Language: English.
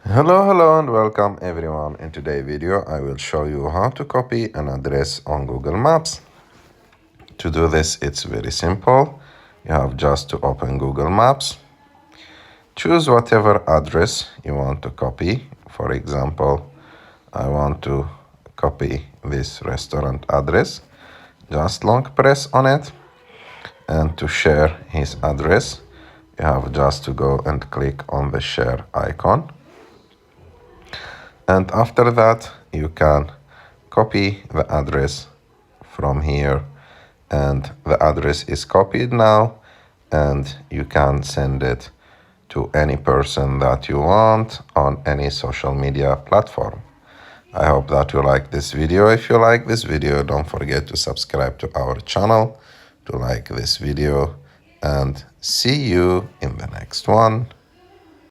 Hello and welcome everyone. In today's video I will show you how to copy an address on Google Maps. To do this it's very simple. You have just to open Google Maps, choose whatever address you want to copy. For example, I want to copy this restaurant address. Just long press on it, and to share his address you have just to go and click on the share icon. And after that, you can copy the address from here, and the address is copied now, and you can send it to any person that you want on any social media platform. I hope that you like this video. If you like this video, don't forget to subscribe to our channel, to like this video, and see you in the next one.